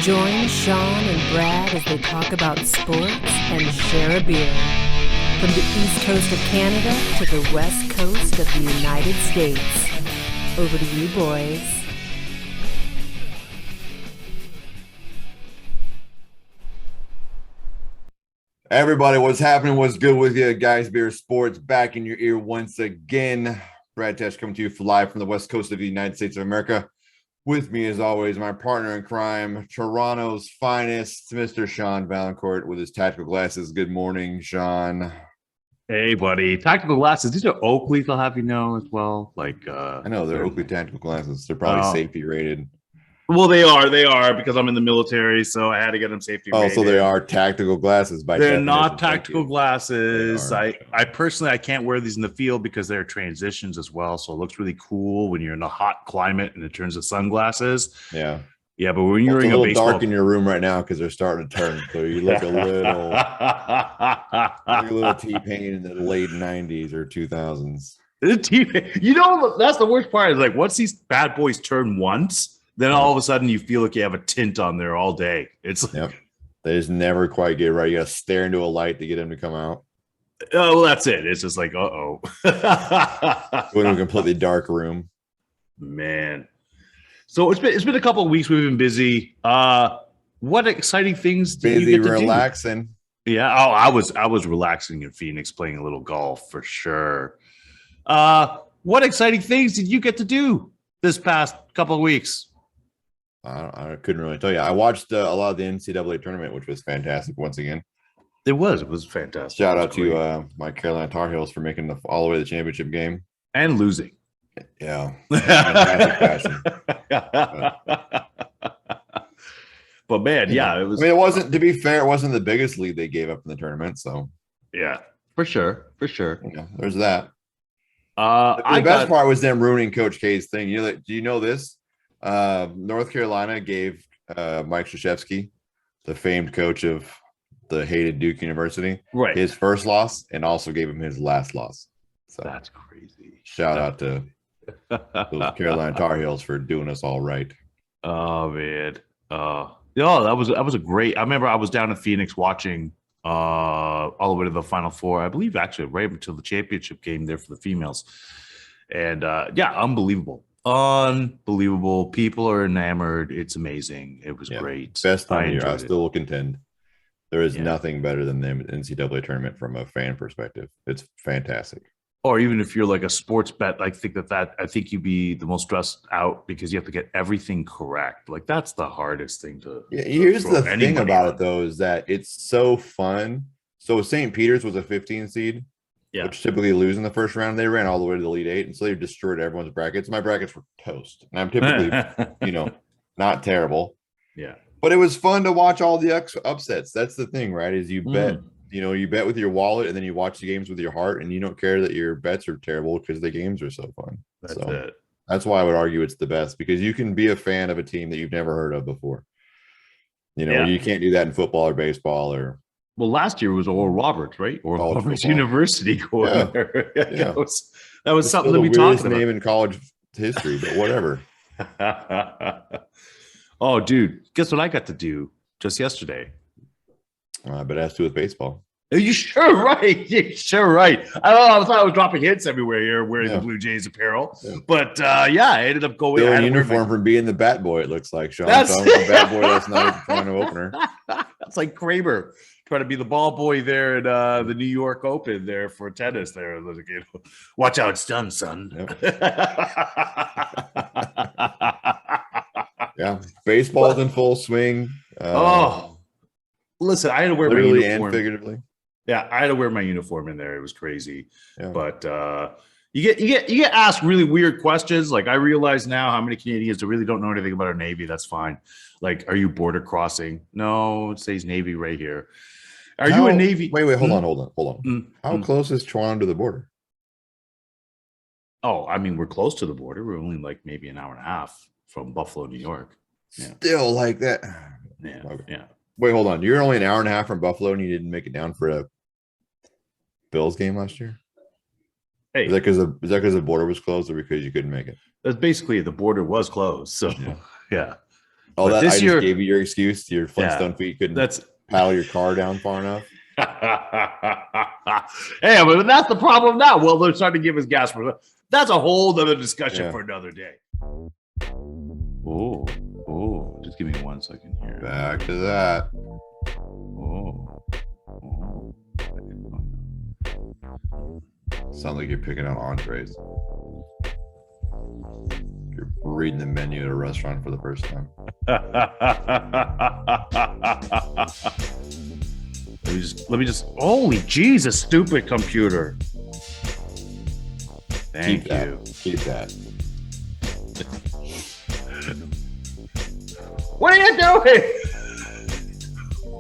Join Sean and Brad as they talk about sports and share a beer. From the east coast of Canada to the west coast of the United States. Over to you, boys. Everybody, what's happening? What's good with you? Guys Beer Sports back in your ear once again. Brad Tesh coming to you live from the west coast of the United States of America. With me, as always, my partner in crime, Toronto's finest, Mr. Sean Valancourt with his tactical glasses. Good morning, Sean. Hey, buddy. Tactical glasses. These are Oakley's, I'll have you know, as well. I know they're Oakley tactical glasses. They're probably safety rated. Well, they are because I'm in the military, so I had to get them safety rated. Oh, so they are tactical glasses by They're definition. not tactical glasses. I personally, I can't wear these in the field because they're transitions as well. So it looks really cool when you're in a hot climate and it turns to sunglasses. Yeah. Yeah, but when you're it's in a little baseball... dark in your room right now because they're starting to turn. So you look a little T-Pain in the late 90s or 2000s. You know, that's the worst part is like once these bad boys turn once, then all of a sudden you feel like you have a tint on there all day. It's yep. They just never quite get right. You got to stare into a light to get them to come out. Oh, well, that's it. It's just like, uh-oh. Go into a completely dark room. Man. So it's been a couple of weeks. We've been busy. What exciting things did you get to relaxing. Do? Yeah. Oh, I was relaxing in Phoenix, playing a little golf for sure. What exciting things did you get to do this past couple of weeks? I couldn't really tell you. I watched a lot of the NCAA tournament, which was fantastic once again. It was fantastic. Shout out to my Carolina Tar Heels for making all the way to the championship game. And losing. Yeah. Fantastic fashion. But man, yeah, it was. I mean, it wasn't, to be fair, it wasn't the biggest lead they gave up in the tournament. So yeah, for sure. Yeah, there's that. The best part was them ruining Coach K's thing. You know that? Do you know this? North Carolina gave Mike Krzyzewski, the famed coach of the hated Duke University, right, his first loss, and also gave him his last loss. So that's crazy. Shout out to those Carolina Tar Heels for doing us all right. Oh man. Yeah, that was a great. I remember I was down in Phoenix watching all the way to the Final Four. I believe actually right until the championship game there for the females. And yeah, unbelievable. People are enamored. It's amazing. It was great. Best time of year. I still will contend. There is nothing better than the NCAA tournament from a fan perspective. It's fantastic. Or even if you're like a sports bet, I think I think you'd be the most stressed out because you have to get everything correct. Like that's the hardest thing to. Yeah, here's the thing about it though, is that it's so fun. So St. Peter's was a 15 seed, which typically lose in the first round. They ran all the way to the Elite Eight, and so they destroyed everyone's brackets. My brackets were toast, and I'm typically, not terrible. Yeah, but it was fun to watch all the upsets. That's the thing, right? Is you bet. You bet with your wallet, and then you watch the games with your heart, and you don't care that your bets are terrible because the games are so fun. That's why I would argue it's the best, because you can be a fan of a team that you've never heard of before. You can't do that in football or baseball or. Well, last year was Oral Roberts, right? Oral Roberts University going there. Yeah. That was something that we talked about. Name in college history, but whatever. Oh, dude, guess what I got to do just yesterday? But it has to do with baseball. Are you sure? Right. You're sure right. I don't know. I thought I was dropping hits everywhere here wearing the Blue Jays apparel. Yeah. But I ended up going in uniform from being the bat boy, it looks like, Sean. That's the bat boy last night at the Toronto opener. That's like Kramer trying to be the ball boy there at the New York Open there for tennis there. Watch how it's done, son. Yep. Yeah. Baseball's in full swing. Listen, I had to wear my uniform. And figuratively. Yeah, I had to wear my uniform in there. It was crazy. Yeah. But you get asked really weird questions. Like I realize now how many Canadians that really don't know anything about our Navy. That's fine. Like, are you border crossing? No, it says Navy right here. Are you a Navy? Wait, hold on. How close is Toronto to the border? Oh, I mean, we're close to the border. We're only like maybe an hour and a half from Buffalo, New York. Yeah. Still like that. Yeah. Okay. Yeah. Wait, hold on. You're only an hour and a half from Buffalo, and you didn't make it down for a Bills game last year? Hey, is that because the border was closed, or because you couldn't make it? That's basically the border was closed. So yeah. Oh, that I just gave you your excuse. Your Flintstone feet couldn't paddle your car down far enough. Hey, but that's the problem now. Well, they're starting to give us gas for that's a whole other discussion for another day. Oh, just give me 1 second here. Back to that. Sounds like you're picking out entrees. You're reading the menu at a restaurant for the first time. Let me just. Holy Jesus, stupid computer. Thank you. Keep that. What are you doing?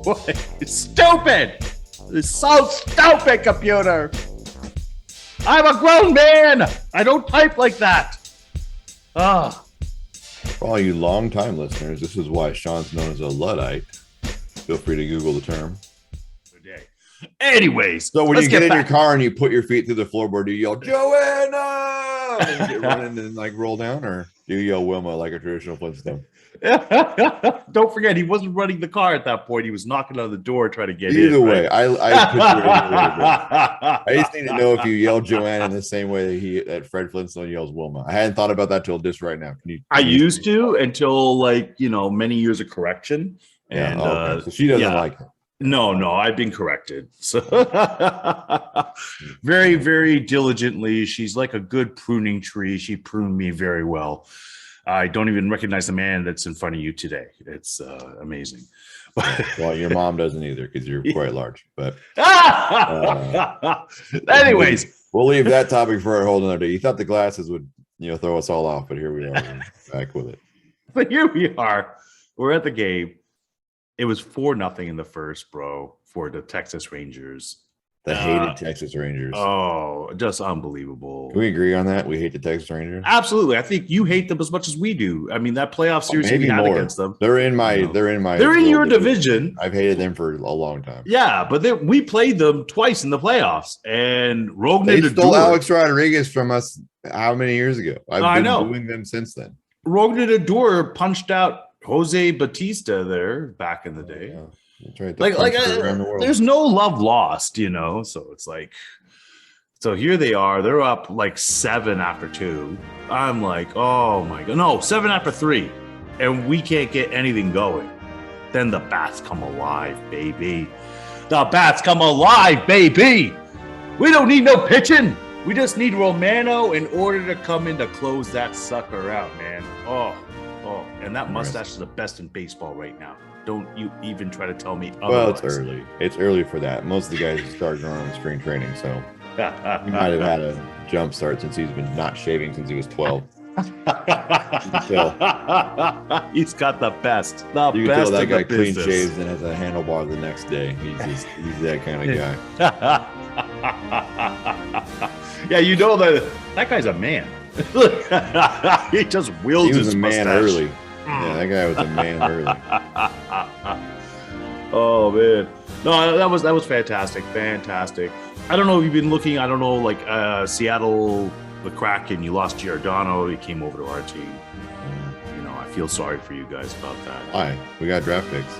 What? It's stupid. It's so stupid, computer. I'm a grown man. I don't type like that. For all you long-time listeners, this is why Sean's known as a Luddite. Feel free to Google the term. Anyways, so when you get in your car and you put your feet through the floorboard, do you yell Joanna and get running and like roll down, or do you yell Wilma like a traditional Flintstone? Don't forget, he wasn't running the car at that point. He was knocking on the door trying to get in. Either way, I just need to know if you yell Joanna in the same way that Fred Flintstone yells Wilma. I hadn't thought about that till just right now. I used to until many years of correction. And so she doesn't like it. No, I've been corrected. So very, very diligently. She's like a good pruning tree. She pruned me very well. I don't even recognize the man that's in front of you today. It's amazing. Well, your mom doesn't either because you're quite large. But anyways, we'll leave that topic for a whole another day. You thought the glasses would throw us all off, but here we are back with it. But here we are. We're at the game. It was 4-0 in the first, bro, for the Texas Rangers. The hated Texas Rangers. Oh, just unbelievable. Can we agree on that? We hate the Texas Rangers? Absolutely. I think you hate them as much as we do. I mean, that playoff series we had against them. They're in your division. I've hated them for a long time. Yeah, but we played them twice in the playoffs, and They stole Alex Rodriguez from us how many years ago? I know. Booing them since then. Rogner Ador punched out Jose Batista there back in the day. Yeah. That's right. There's no love lost, so it's like, so here they are, they're up like 7 after 2. I'm like, oh my God, no, 7 after 3, and we can't get anything going. Then the bats come alive, baby. The bats come alive, baby. We don't need no pitching. We just need Romano in order to come in to close that sucker out, man. Oh, and that mustache is the best in baseball right now. Don't you even try to tell me otherwise. Well, it's early. It's early for that. Most of the guys start growing on spring training, so he might have had a jump start since he's been not shaving since he was 12. He's got the best. You can tell that guy clean shaves and has a handlebar the next day. He's that kind of guy. Yeah, that guy's a man. He just wields his mustache. Early. Yeah, that guy was a man early. Oh man, no, that was fantastic. I don't know if you've been looking. I don't know, like Seattle, the Kraken. You lost Giordano. He came over to our team. I feel sorry for you guys about that. Why? We got draft picks.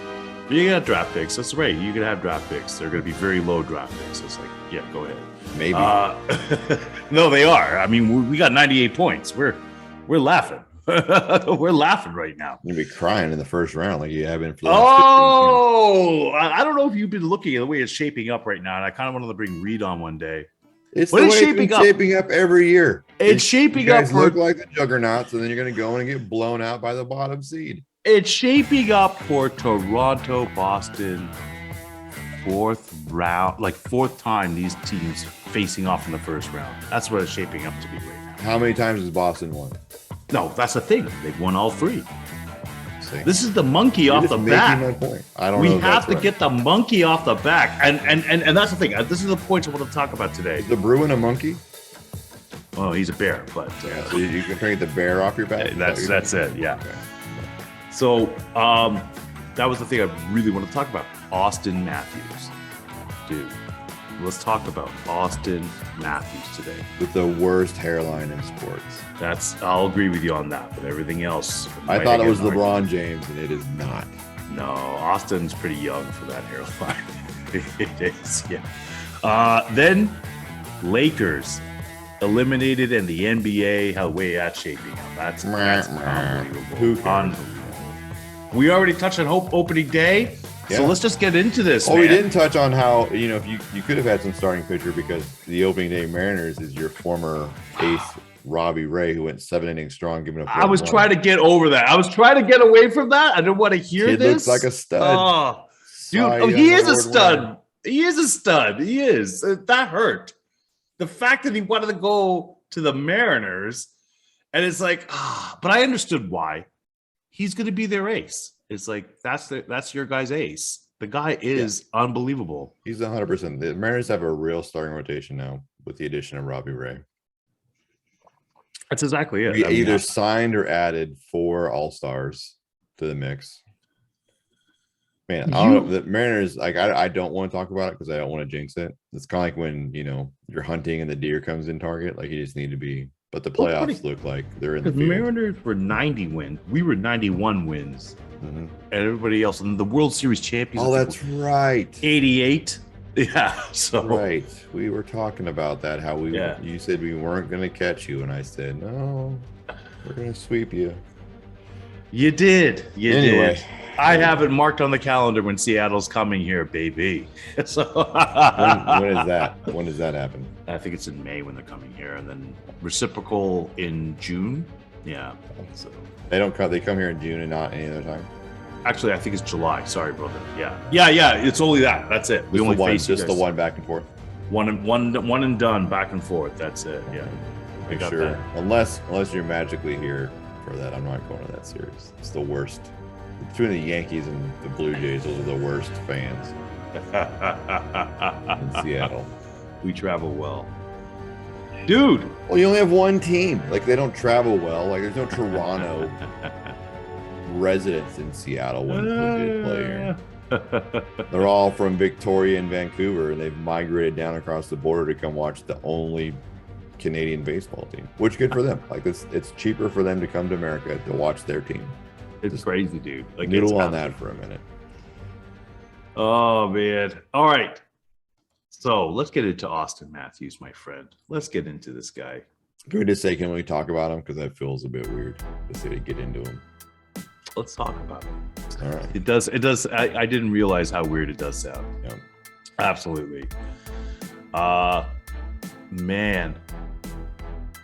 You got draft picks. That's right. You can have draft picks. They're going to be very low draft picks. It's like, yeah, go ahead. Maybe. No, they are. I mean, we got 98 points. We're laughing. We're laughing right now. You'll be crying in the first round like you have been for the last 15 years. I don't know if you've been looking at the way it's shaping up right now, and I kind of wanted to bring Reed on one day. It's shaping up every year. It's shaping up. You guys look like the juggernauts, and then you're going to go and get blown out by the bottom seed. It's shaping up for Toronto, Boston, 4th round, like 4th time these teams facing off in the first round. That's what it's shaping up to be right now. How many times has Boston won? No, that's the thing. They've won all 3. This is the monkey off the back. My point. I don't we know have to get the monkey off the back, and that's the thing. This is the point I want to talk about today. Is the Bruin a monkey? Oh, he's a bear, but so you can take the bear off your back. That's it. Yeah. Okay. So that was the thing I really want to talk about. Austin Matthews, dude. Let's talk about Austin Matthews today. With the worst hairline in sports. I'll agree with you on that, but everything else. I thought it was LeBron James, and it is not. No, Austin's pretty young for that hairline. It is, yeah. Then Lakers eliminated in the NBA. How way that's shaping up. That's unbelievable. Unbelievable. We already touched on opening day. Yeah. So let's just get into this. We didn't touch on how, if you could have had some starting pitcher, because the opening day Mariners is your former ace, Robbie Ray, who went 7 innings strong, giving up. I was trying to get over that. I was trying to get away from that. I didn't want to hear this. He looks like a stud. Oh, dude, he is a stud. He is a stud. He is. That hurt. The fact that he wanted to go to the Mariners, and it's like, but I understood why. He's going to be their ace. It's like, that's your guy's ace. The guy is unbelievable. He's 100%. The Mariners have a real starting rotation now with the addition of Robbie Ray. That's exactly it. We either signed or added 4 All-Stars to the mix. Man, I don't know. The Mariners, I don't want to talk about it because I don't want to jinx it. It's kind of like when, you're hunting and the deer comes in target. Like, you just need to be. But the playoffs look like they're in the field. Mariners were 90 wins. We were 91 wins. Mm-hmm. And everybody else, and the World Series champions. Oh, that's right. 88. Yeah. So right. We were talking about that. How you said we weren't going to catch you, and I said, no, we're going to sweep you. You did. You did. I have it marked on the calendar when Seattle's coming here, baby. So when is that? When does that happen? I think it's in May when they're coming here, and then reciprocal in June. Yeah. So they don't come. They come here in June and not any other time. Actually, I think it's July. Sorry, brother. Yeah. It's only that. That's it. We only face just the one back and forth. One and done, back and forth. That's it. Yeah. Make sure. That. Unless you're magically here for that, I'm not going to that series. It's the worst. Between the Yankees and the Blue Jays, those are the worst fans in Seattle. We travel well. Dude. Well, you only have one team. Like, they don't travel well. Like, there's no Toronto residents in Seattle when they play here. They're all from Victoria and Vancouver, and they've migrated down across the border to come watch the only Canadian baseball team, which good for them. Like, it's cheaper for them to come to America to watch their team. It's crazy, dude. Like, noodle on that for a minute. Oh, man. All right. So let's get into Austin Matthews, my friend. Let's get into this guy. Can we just say, can we talk about him? Because that feels a bit weird to say to get into him. Let's talk about it. All right. It does. I didn't realize how weird it does sound. Yeah. Absolutely. Man,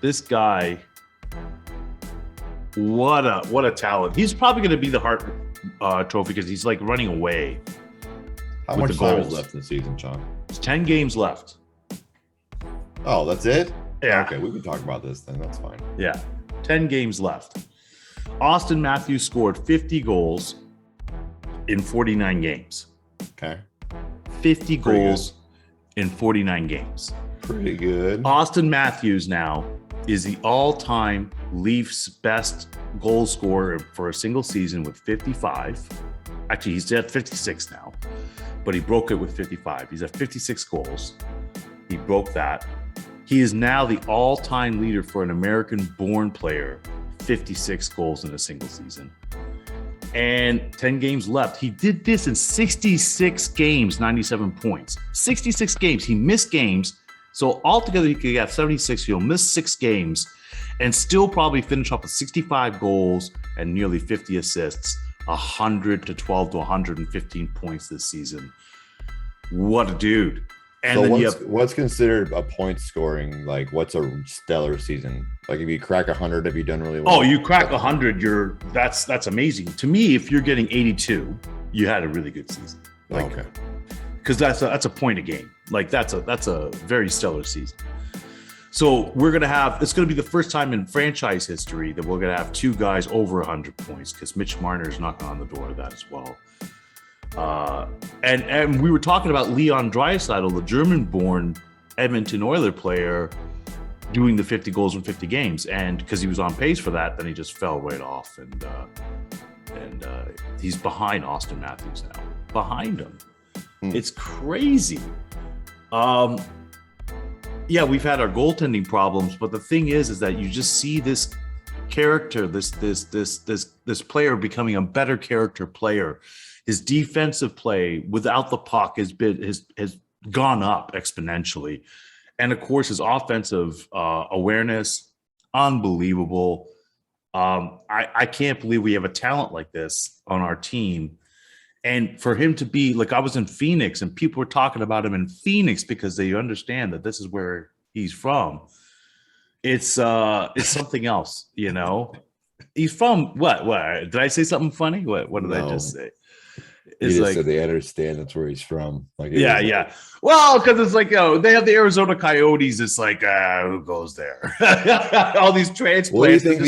this guy, what a talent. He's probably going to be the Hart Trophy because he's like running away. How much time is left in the season, Sean? It's 10 games left. Oh, that's it? Yeah. Okay, we can talk about this then. That's fine. Yeah. 10 games left. Austin Matthews scored 50 goals in 49 games. Okay. 50 goals in 49 games. Pretty good. Austin Matthews now is the all-time Leafs best goal scorer for a single season with 55. Actually, he's at 56 now, but he broke it with 55. He's at 56 goals. He broke that. He is now the all-time leader for an American-born player, 56 goals in a single season. And 10 games left. He did this in 66 games, 97 points. 66 games. He missed games. So altogether, he could have 76. He'll miss 6 games and still probably finish off with 65 goals and nearly 50 assists, 112 to 115 points this season. What a dude. And so then what's considered a point scoring? Like, what's a stellar season? Like, if you crack 100, have you done really well? Oh, you crack 100, that's amazing. To me, if you're getting 82, you had a really good season. Like, okay. Because that's a point a game. Like, that's a very stellar season. So it's gonna be the first time in franchise history that we're gonna have 2 guys over 100 points, because Mitch Marner is knocking on the door of that as well. And we were talking about Leon Draisaitl, the German-born Edmonton Oilers player, doing the 50 goals in 50 games, and because he was on pace for that, then he just fell right off, and he's behind Austin Matthews now. Behind him, it's crazy. Yeah, we've had our goaltending problems, but the thing is that you just see this character, this player becoming a better character player. His defensive play without the puck has gone up exponentially, and of course his offensive awareness, unbelievable. I can't believe we have a talent like this on our team. And for him to be like, I was in Phoenix and people were talking about him in Phoenix because they understand that this is where he's from. It's something else, you know. He's from what? Did I say something funny? What did I just say? It's like said they understand that's where he's from. Like yeah. Well, because it's like, they have the Arizona Coyotes. It's like, who goes there? All these transplants. What do you think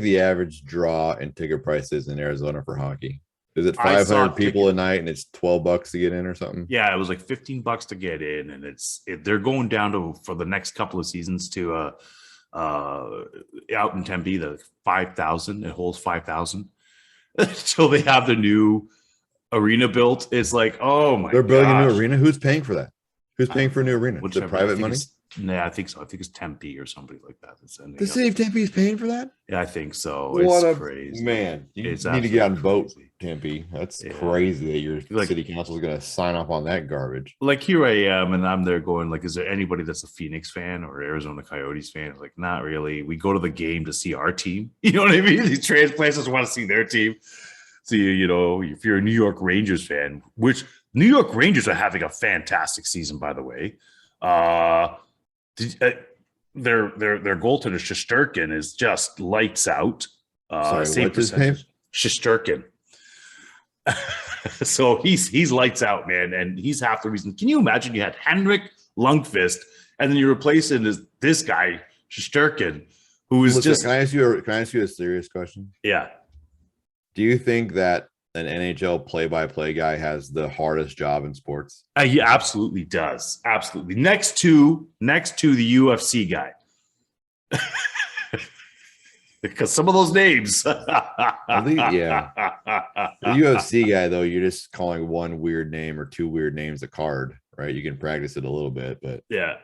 the average draw and ticket price is in Arizona for hockey? Is it 500 people a night and it's $12 to get in or something? Yeah, it was like $15 to get in, and they're going down to for the next couple of seasons to out in Tempe, the 5,000. It holds 5,000. So they have the new arena built. It's like, oh my! They're building a new arena. Who's paying for that? Who's paying for a new arena? Is it private money? Yeah, I think so. I think it's Tempe or somebody like that. The city of Tempe is paying for that? Yeah, I think so. It's crazy. Man, you need to get on boat, Tempe. That's crazy that your city council is going to sign up on that garbage. Like, here I am, and I'm there going, like, is there anybody that's a Phoenix fan or Arizona Coyotes fan? Like, not really. We go to the game to see our team. You know what I mean? These transplants just want to see their team. So, you know, if you're a New York Rangers fan, which New York Rangers are having a fantastic season, by the way. Their goaltender Shesterkin is just lights out. Same percentage. Shesterkin. So he's lights out, man, and he's half the reason. Can you imagine you had Henrik Lundqvist, and then you replace it as this guy Shesterkin, who is just. Can I ask you a serious question? Yeah. Do you think that an NHL play-by-play guy has the hardest job in sports? He absolutely does. Absolutely. Next to the UFC guy. Because some of those names. I think, yeah. The UFC guy, though, you're just calling one weird name or two weird names a card, right? You can practice it a little bit, but yeah.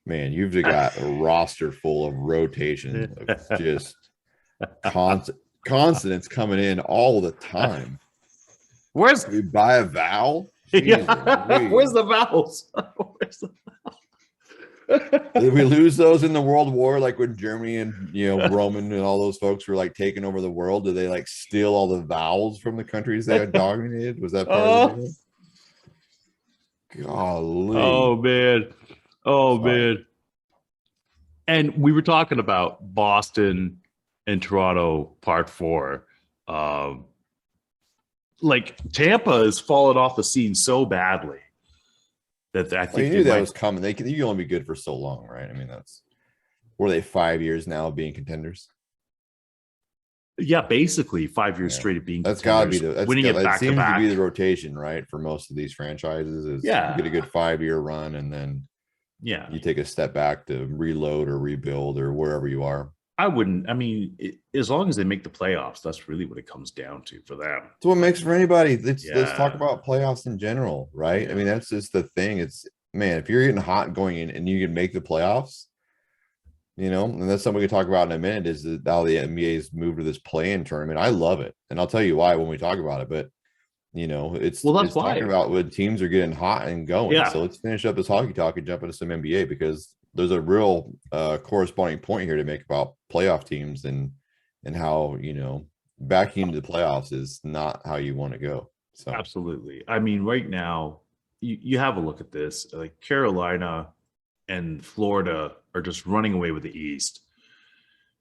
Man, you've got a roster full of rotation of just consonants coming in all the time. Where's we buy a vowel? Yeah. Where's the vowels? Did we lose those in the World War, like when Germany and Roman and all those folks were like taking over the world? Did they like steal all the vowels from the countries they had dominated? Was that part of it? Golly. Oh man. And we were talking about Boston and Toronto part 4. Like Tampa has fallen off the scene so badly that I think you knew that was coming. You can only be good for so long, right? I mean, were they 5 years now of being contenders? Yeah, basically 5 years straight of being. That's got to be winning it back to back. Seems to be the rotation, right? For most of these franchises, is you get a good 5-year run and then you take a step back to reload or rebuild or wherever you are. I wouldn't. I mean, as long as they make the playoffs, that's really what it comes down to for them. It's what makes for anybody. Let's talk about playoffs in general, right? I mean, that's just the thing. It's, man, if you're getting hot going in and you can make the playoffs, and that's something we can talk about in a minute, is that how the NBA's moved to this play-in tournament. I love it. And I'll tell you why when we talk about it, but it's talking about when teams are getting hot and going. Yeah. So let's finish up this hockey talk and jump into some NBA, because there's a real corresponding point here to make about playoff teams and how, backing into the playoffs is not how you want to go. So absolutely. I mean, right now you have a look at this, like Carolina and Florida are just running away with the East,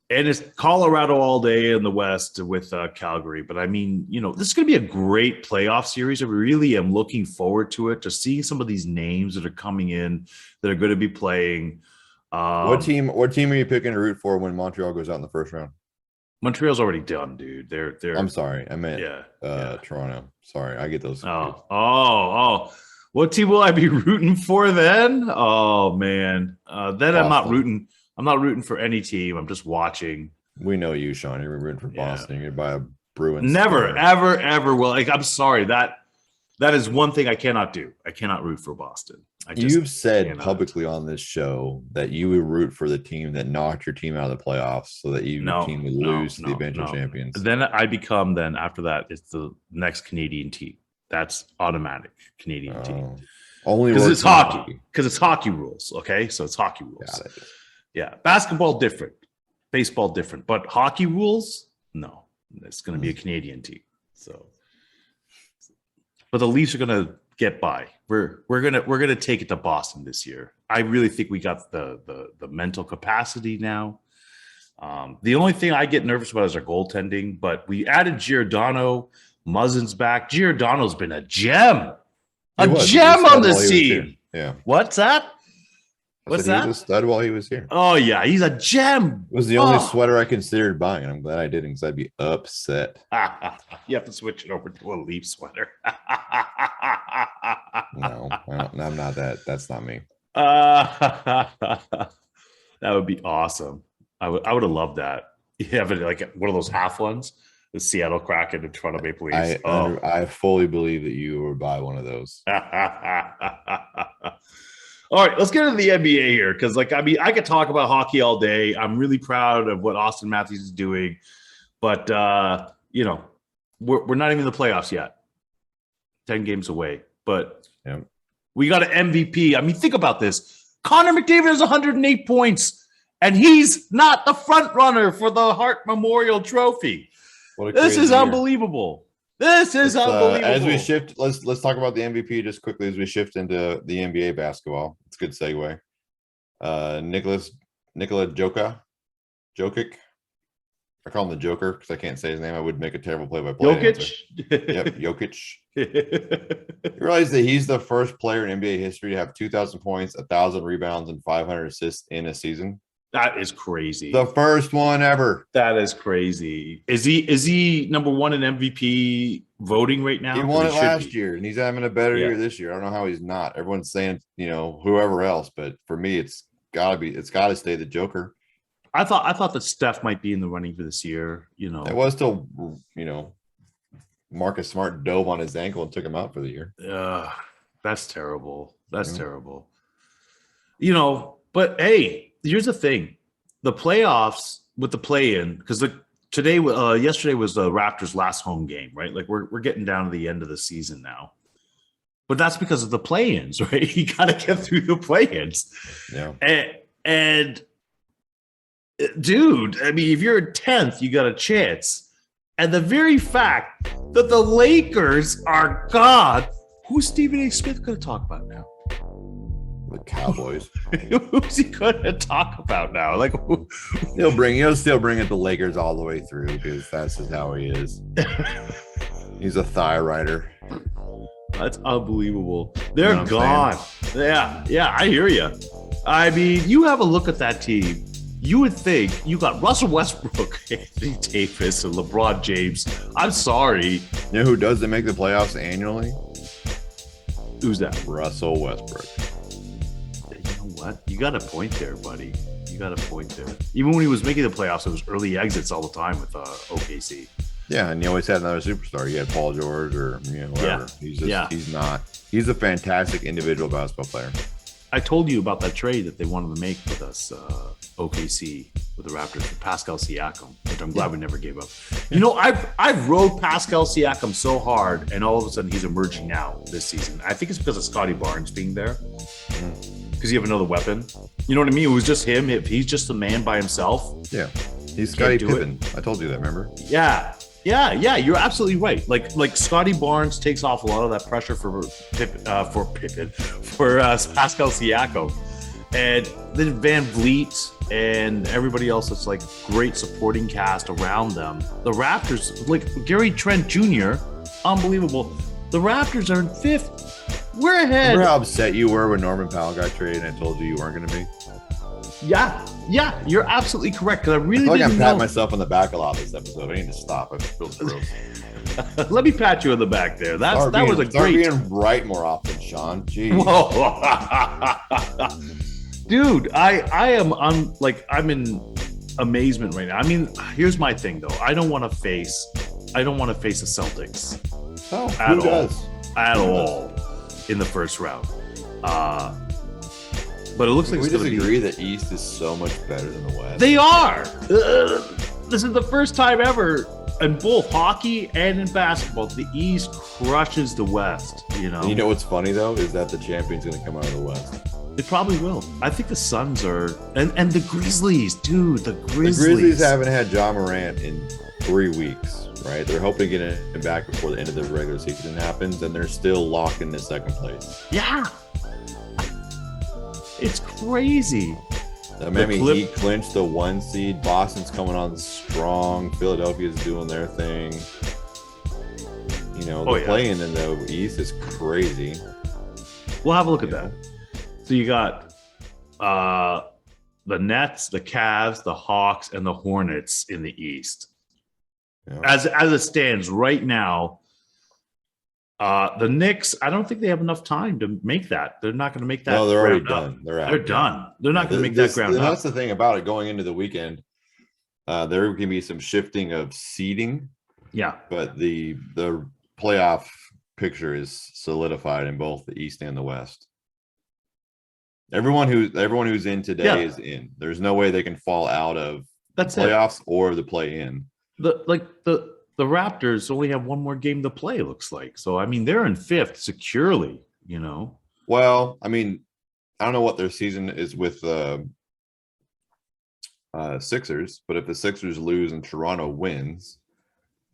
and it's Colorado all day in the West with Calgary. But I mean, this is going to be a great playoff series. I really am looking forward to it, just seeing some of these names that are coming in that are going to be playing. What team are you picking to root for when Montreal goes out in the first round? Montreal's already done, dude. They're I'm sorry. I meant Toronto. Sorry. I get those. Oh. What team will I be rooting for then? Oh man. Then Boston. I'm not rooting for any team. I'm just watching. We know you, Sean. You're rooting for Boston. You're gonna buy a Bruins. Never, ever will. Like, I'm sorry. That That is one thing I cannot do. I cannot root for Boston. You've said publicly on this show that you would root for the team that knocked your team out of the playoffs so that your team would lose to the eventual champions. Then after that, it's the next Canadian team. That's automatic Canadian team. Only because it's hockey. Because it's hockey rules. Okay, so it's hockey rules. Got it. Yeah, basketball different, baseball different, but hockey rules, no. It's going to be a Canadian team. So, but the Leafs are going to get by. We're gonna take it to Boston this year. I really think we got the mental capacity now. The only thing I get nervous about is our goaltending, but we added Giordano, Muzzin's back. Giordano's been a gem. On the team. Yeah. What's that? What's that? He was a stud while he was here. Oh yeah, he's a gem. It was the only sweater I considered buying, and I'm glad I didn't because I'd be upset. You have to switch it over to a Leaf sweater. No, I'm not that. That's not me. That would be awesome. I would have loved that. You have it like one of those half ones, the Seattle Kraken and Toronto Maple Leafs. I fully believe that you would buy one of those. All right, let's get into the NBA here because, I could talk about hockey all day. I'm really proud of what Austin Matthews is doing, but we're not even in the playoffs yet. 10 games away, but we got an MVP. I mean, think about this: Connor McDavid has 108 points, and he's not the front runner for the Hart Memorial Trophy. This is unbelievable. This is unbelievable. As we shift, let's talk about the MVP just quickly as we shift into the NBA basketball. It's a good segue. Nikola Jokic. I call him the Joker because I can't say his name. I would make a terrible play-by-play. Jokic. Yep, Jokic. You realize that he's the first player in NBA history to have 2,000 points, 1,000 rebounds, and 500 assists in a season. That is crazy. The first one ever. That is crazy. Is he number one in MVP voting right now? He won it last year, and he's having a better year this year. I don't know how he's not. Everyone's saying, whoever else, but for me, it's got to stay the Joker. I thought that Steph might be in the running for this year. It was still, Marcus Smart dove on his ankle and took him out for the year. That's terrible. That's terrible. But hey. Here's the thing: the playoffs with the play-in, because yesterday was the Raptors' last home game, right? Like we're getting down to the end of the season now, but that's because of the play-ins, right? You got to get through the play-ins. Yeah. And dude, I mean, if you're 10th, you got a chance. And the very fact that the Lakers are gone, who's Stephen A. Smith going to talk about now? The Cowboys. Who's he going to talk about now? He'll still bring it the Lakers all the way through because that's just how he is. He's a thigh rider. That's unbelievable. They're gone. Yeah, I hear you. I mean, you have a look at that team. You would think you got Russell Westbrook, Anthony Davis, and LeBron James. I'm sorry. You know who doesn't make the playoffs annually? Who's that? Russell Westbrook. What? You got a point there, buddy. You got a point there. Even when he was making the playoffs, it was early exits all the time with OKC. Yeah, and you always had another superstar. You had Paul George or whatever. Yeah. He's a fantastic individual basketball player. I told you about that trade that they wanted to make with us, OKC with the Raptors for Pascal Siakam, which I'm glad we never gave up. I've rode Pascal Siakam so hard, and all of a sudden he's emerging now this season. I think it's because of Scotty Barnes being there. Because you have another weapon. You know what I mean? It was just him. If he's just a man by himself. Yeah. He's Scottie Pippen. I told you that, remember? Yeah. You're absolutely right. Like Scotty Barnes takes off a lot of that pressure for Pascal Siakam. And then Van Vliet and everybody else that's like great supporting cast around them. The Raptors, like Gary Trent Jr., unbelievable. The Raptors are in 5th. We're ahead. Remember how upset you were when Norman Powell got traded and I told you weren't going to be? Yeah, you're absolutely correct. Because I feel like I'm patting myself on the back a lot this episode. I need to stop. I feel gross. Let me pat you on the back there. Start being right more often, Sean. Jeez. Dude, I am I'm in amazement right now. I mean, here's my thing though. I don't want to face the Celtics. Oh, who does? at all in the first round. But it looks like we disagree that East is so much better than the West. They are. This is the first time ever in both hockey and in basketball, the East crushes the West. You know. And you know what's funny though is that the champion's going to come out of the West. It probably will. I think the Suns are, and the Grizzlies, dude. The Grizzlies. The Grizzlies haven't had Ja Morant in 3 weeks, right? They're hoping to get him back before the end of the regular season happens, and they're still locked in the second place. Yeah. It's crazy. The Miami Heat clinched the 1 seed. Boston's coming on strong. Philadelphia's doing their thing. You know, the play-in in the East is crazy. We'll have a look at that. So you got the Nets, the Cavs, the Hawks, and the Hornets in the East. Yeah. As it stands right now, the Knicks, I don't think they have enough time to make that. They're not going to make that. No, they're already done. They're done. They're not going to make that ground up. That's the thing about it going into the weekend. There can be some shifting of seeding. Yeah. But the playoff picture is solidified in both the East and the West. Everyone who's in today is in. There's no way they can fall out of the playoffs or the play-in. The Raptors only have one more game to play, looks like. So I mean, they're in 5th securely, you know. Well, I mean, I don't know what their season is with Sixers, but if the Sixers lose and Toronto wins,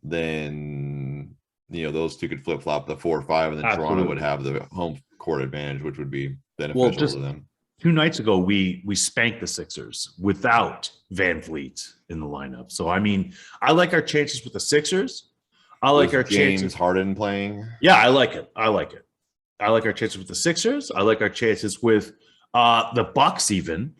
then you know those two could flip-flop the 4 or 5, and then Absolutely. Toronto would have the home court advantage, which would be beneficial to them. 2 nights ago, we spanked the Sixers without Van Vliet in the lineup. So, I mean, I like our chances with the Sixers. I like our chances. James Harden playing. Yeah, I like it. I like our chances with the Sixers. I like our chances with the Bucks even,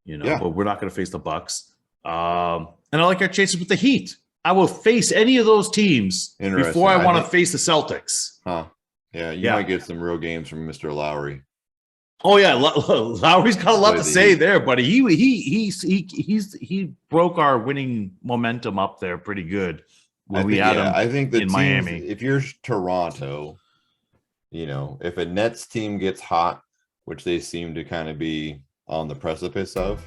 you know, but we're not going to face the Bucks. And I like our chances with the Heat. I will face any of those teams before I want to face the Celtics. Huh. Yeah, you might get some real games from Mr. Lowry. Oh yeah, Lowry's got a lot to say there, buddy. He broke our winning momentum up there pretty good when we had him. I think the in teams, Miami. If you're Toronto, you know, if a Nets team gets hot, which they seem to kind of be on the precipice of,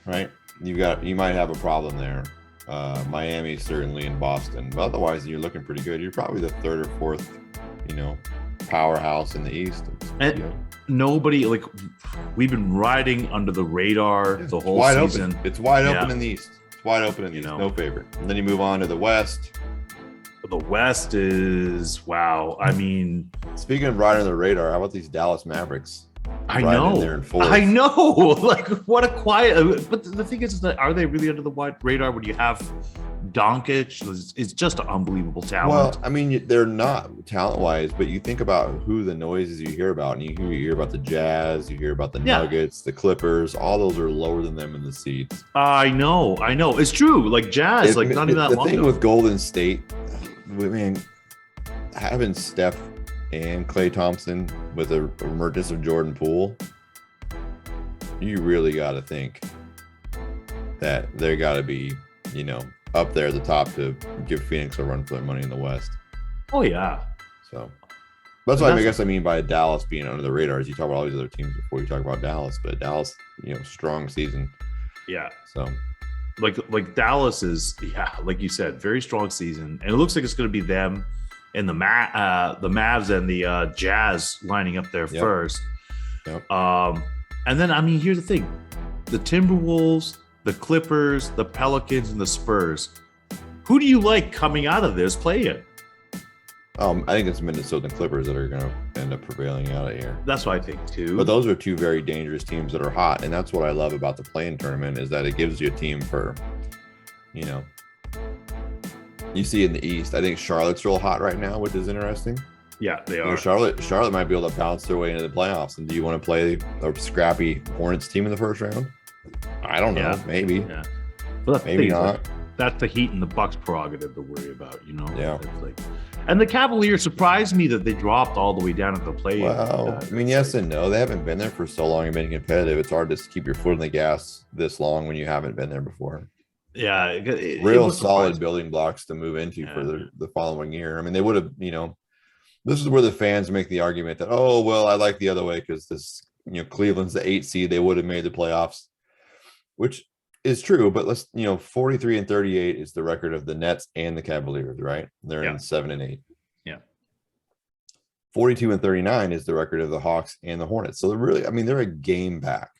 right, you might have a problem there. Miami certainly, in Boston, but otherwise you're looking pretty good. You're probably the 3rd or 4th, you know, powerhouse in the East. And nobody, like, we've been riding under the radar the whole season. It's wide open in the East. It's wide open in the East. No favorite. And then you move on to the West. The West is I mean, speaking of riding under the radar, how about these Dallas Mavericks? I know. Like, what a quiet. But the thing is that are they really under the wide radar when you have Doncic? It's just an unbelievable talent. Well, I mean, they're not talent-wise, but you think about who the noises you hear about, and you hear about the Jazz, you hear about the Nuggets, the Clippers. All those are lower than them in the seeds. I know. It's true. Like Jazz, not even that long ago. The thing with Golden State, I mean, having Steph and Klay Thompson with the emergence of Jordan Poole, you really got to think that they got to be, you know, up there at the top to give Phoenix a run for their money in the West. Oh yeah. So that's what I guess I mean by Dallas being under the radar. As you talk about all these other teams before you talk about Dallas, but Dallas, you know, strong season. Yeah. So like Dallas is, like you said, very strong season, and it looks like it's going to be them and the Mavs and the Jazz lining up there first. Yep. And then, I mean, here's the thing. The Timberwolves, the Clippers, the Pelicans, and the Spurs. Who do you like coming out of this play-in? I think it's Minnesota Clippers that are going to end up prevailing out of here. That's what I think, too. But those are 2 very dangerous teams that are hot, and that's what I love about the play-in tournament is that it gives you a team for, you know, you see in the East. I think Charlotte's real hot right now, which is interesting. Yeah, they are. You know, Charlotte might be able to bounce their way into the playoffs. And do you want to play a scrappy Hornets team in the first round? I don't know. Yeah. Maybe. Yeah. But maybe not. That's the Heat and the Bucks prerogative to worry about, you know? Yeah. And the Cavaliers surprised me that they dropped all the way down at the play. Well, I mean, yes and no. They haven't been there for so long and been competitive. It's hard to keep your foot on the gas this long when you haven't been there before. Yeah. Real solid building blocks to move into for the following year. I mean, they would have, you know, This is where the fans make the argument that, oh, well, I like the other way because this, Cleveland's the 8 seed. They would have made the playoffs, which is true. But 43-38 is the record of the Nets and the Cavaliers, right? They're in 7-8. Yeah. 42-39 is the record of the Hawks and the Hornets. So they're really, they're a game back.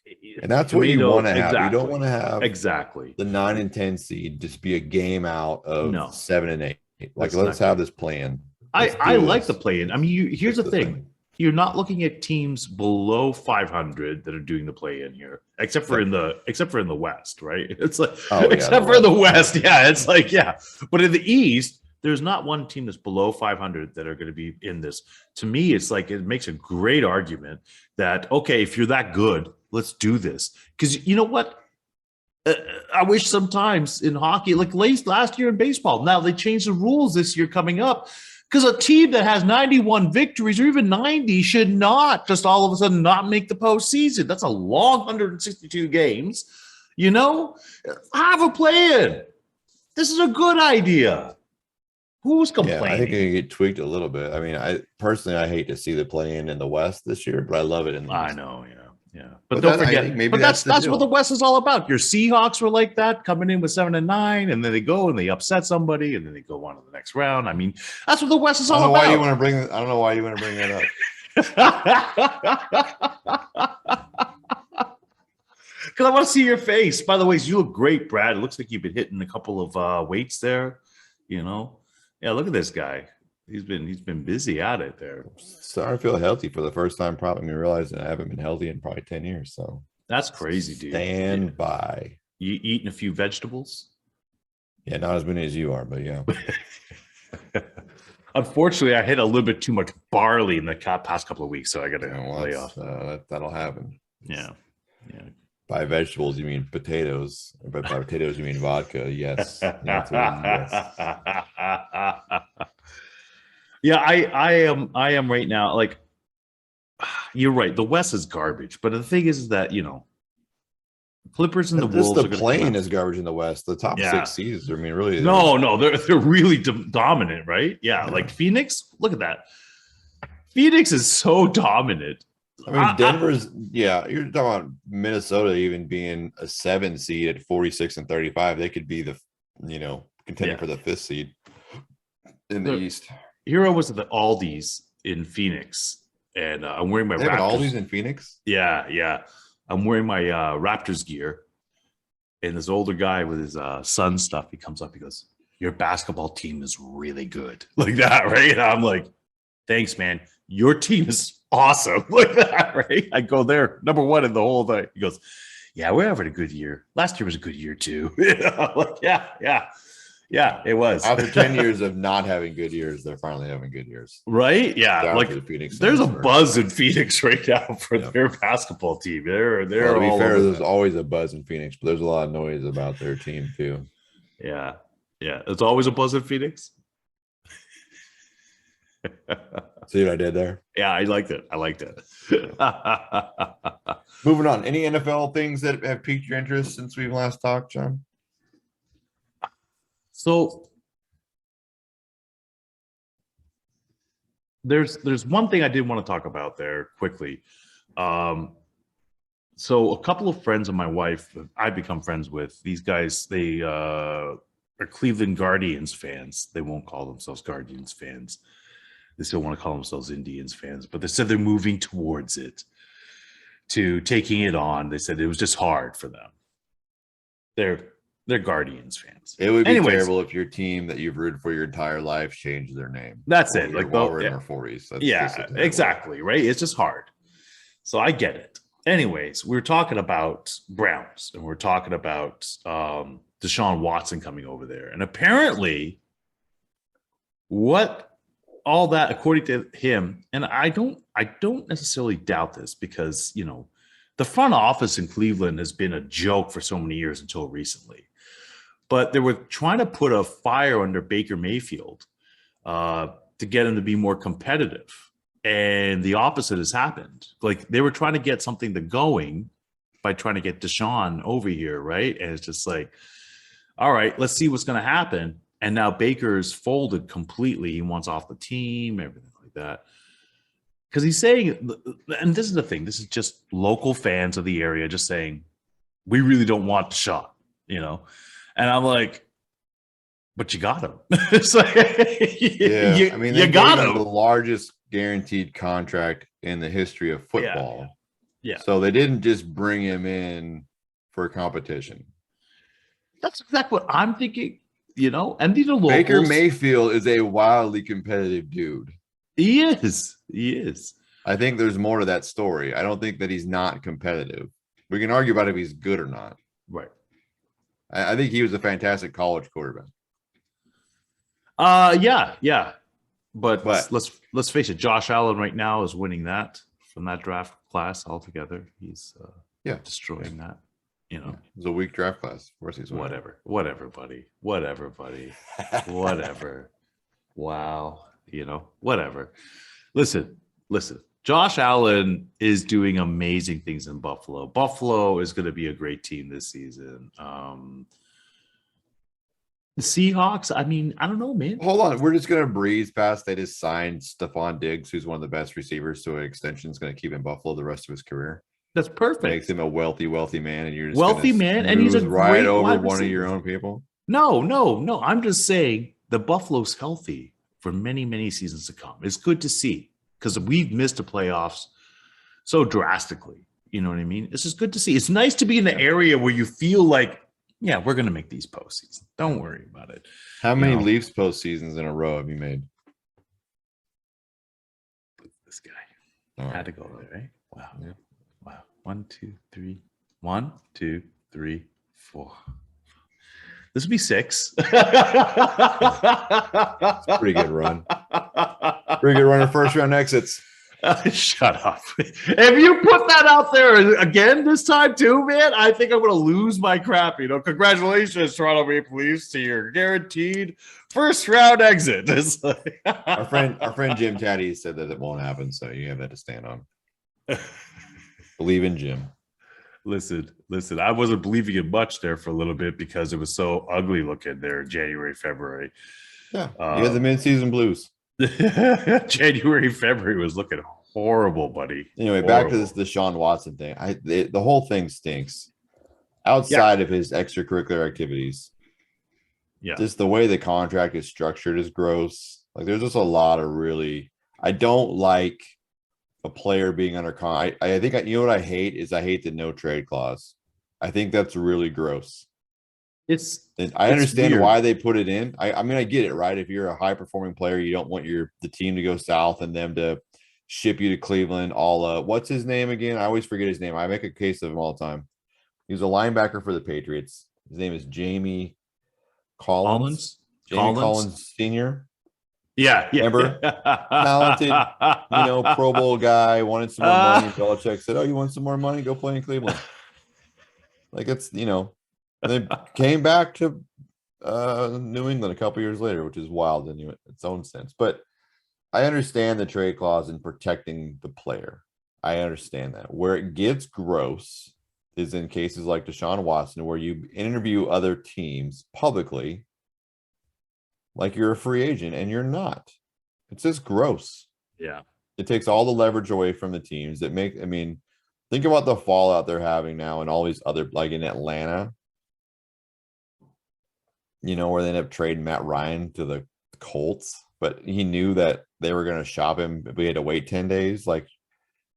And that's what you want to have. You don't want to have the 9 and 10 seed just be a game out of 7 and 8. Let's have this plan. I like the play-in. Here's the thing. You're not looking at teams below 500 that are doing the play-in here, except for in the West, right? It's like except for the West, it's But in the East, there's not one team that's below 500 that are going to be in this. To me, it's like it makes a great argument that if you're that good, let's do this. Because you know what? I wish sometimes in hockey, like last year in baseball, now they changed the rules this year coming up. Because a team that has 91 victories or even 90 should not just all of a sudden not make the postseason. That's a long 162 games. Have a play-in. This is a good idea. Who's complaining? Yeah, I think it get tweaked a little bit. I personally hate to see the play-in in the West this year, but I love it in the East. I know, yeah. But don't forget, that's what the West is all about. Your Seahawks were like that, coming in with 7-9, and then they go and they upset somebody, and then they go on to the next round. That's what the West is all about. I don't know why you want to bring that up. Because I want to see your face. By the way, you look great, Brad. It looks like you've been hitting a couple of weights there. Yeah, look at this guy. He's been busy at it there. Starting to feel healthy for the first time. Probably realizing I haven't been healthy in probably 10 years. So that's crazy, dude. Stand by. You eating a few vegetables? Yeah, not as many as you are, but yeah. Unfortunately, I hit a little bit too much barley in the past couple of weeks, so I got to lay off. That'll happen. Yeah. By vegetables, you mean potatoes. But by potatoes, you mean vodka. Yes. Yes. Yeah, I am right now. Like, you're right. The West is garbage, but the thing is that Clippers and the Wolves. The plane is garbage in the West. The top 6 seeds. Really. No, they're really dominant, right? Yeah, like Phoenix. Look at that. Phoenix is so dominant. Denver's. You're talking about Minnesota even being a 7 seed at 46-35. They could be the, contending for the 5th seed in the East. Hero was at the Aldi's in Phoenix, and I'm wearing my Raptors. Aldi's in Phoenix? Yeah. I'm wearing my Raptors gear, and this older guy with his son stuff, he comes up, he goes, "Your basketball team is really good." Like that, right? And I'm like, "Thanks, man. Your team is awesome." Like that, right? I go there, number one in the whole thing. He goes, "Yeah, we're having a good year. Last year was a good year too." Like, yeah, it was. After 10 years of not having good years, they're finally having good years. Right? Yeah. Like there's a buzz in Phoenix right now for their basketball team. They're to be fair, there's always a buzz in Phoenix, but there's a lot of noise about their team too. Yeah. There's always a buzz in Phoenix. See what I did there? Yeah, I liked it. Moving on. Any NFL things that have piqued your interest since we've last talked, John? So there's one thing I did want to talk about there quickly. So a couple of friends of my wife, I've become friends with. These guys, they are Cleveland Guardians fans. They won't call themselves Guardians fans. They still want to call themselves Indians fans, but they said they're moving towards it, to taking it on. They said it was just hard for them. They're Guardians fans. It would be terrible if your team that you've rooted for your entire life changed their name. That's it. Like while we're in our 40s. Exactly. Right. It's just hard. So I get it. Anyways, we're talking about Browns, and we're talking about Deshaun Watson coming over there. And apparently all that, according to him, and I don't necessarily doubt this, because, the front office in Cleveland has been a joke for so many years until recently. But they were trying to put a fire under Baker Mayfield to get him to be more competitive. And the opposite has happened. Like, they were trying to get something going by trying to get Deshaun over here, right? And it's just like, all right, let's see what's going to happen. And now Baker's folded completely. He wants off the team, everything like that. Because he's saying, and this is the thing, this is just local fans of the area just saying, we really don't want the shot, you know? And I'm like, but you got him. It's like, I mean, they you got him. The largest guaranteed contract in the history of football. Yeah. So they didn't just bring him in for competition. That's exactly what I'm thinking, you know? And these are locals. Baker Mayfield is a wildly competitive dude. He is. I think there's more to that story. I don't think that he's not competitive. We can argue about if he's good or not. Right. I think he was a fantastic college quarterback. Yeah. But let's face it, Josh Allen right now is winning that from that draft class altogether. He's destroying that. You know, it was a weak draft class. Of course he's winning. Whatever, buddy. Whatever. Wow. You know, whatever. Listen. Josh Allen is doing amazing things in Buffalo. Buffalo is going to be a great team this season. The Seahawks, I mean, I don't know, man. Hold on. We're just going to breeze past. They just signed Stephon Diggs, who's one of the best receivers to an extension. Is going to keep in Buffalo the rest of his career. That's perfect. Makes him a wealthy man. And you're just wealthy man. And he's a right over one receiver. Of your own people. No. I'm just saying the Buffalo's healthy for many, many seasons to come. It's good to see because we've missed the playoffs so drastically. You know what I mean? It's just good to see. It's nice to be in the area where you feel like, yeah, we're going to make these postseasons. Don't worry about it. How many Leafs postseasons in a row have you made? This guy had to go there, right? Wow. Yeah. Wow. 1, 2, 3. 1, 2, 3, 4. This would be 6. It's a pretty good run. Pretty good run of first round exits. Shut up. If you put that out there again this time too, man, I think I'm going to lose my crap. You know, congratulations, Toronto Maple Leafs, to your guaranteed first round exit. It's like... our friend Jim Taddy said that it won't happen, so you have that to stand on. Believe in Jim. Listen, I wasn't believing it much there for a little bit because it was so ugly looking there in January, February. Yeah, you had the mid-season blues. January, February was looking horrible, buddy. Anyway, back to this Deshaun Watson thing. The whole thing stinks. Outside of his extracurricular activities, just the way the contract is structured is gross. Like, there's just a lot of really. I don't like a player being under con. I think you know what I hate is I hate the no trade clause. I think that's really gross. I understand weird. Why they put it in. I mean, I get it, right? If you're a high performing player, you don't want the team to go south and them to ship you to Cleveland. What's his name again? I always forget his name. I make a case of him all the time. He was a linebacker for the Patriots. His name is Jamie Collins. Collins Sr. Yeah. Remember? Talented, Pro Bowl guy, wanted some more money. Belichick said, "Oh, you want some more money? Go play in Cleveland." Like, it's, and they came back to New England a couple years later, which is wild in its own sense. But I understand the trade clause in protecting the player. I understand that. Where it gets gross is in cases like Deshaun Watson, where you interview other teams publicly like you're a free agent, and you're not. It's just gross. Yeah. It takes all the leverage away from the teams. Think about the fallout they're having now and all these other, like in Atlanta, where they end up trading Matt Ryan to the Colts, but he knew that they were going to shop him, but we had to wait 10 days. Like,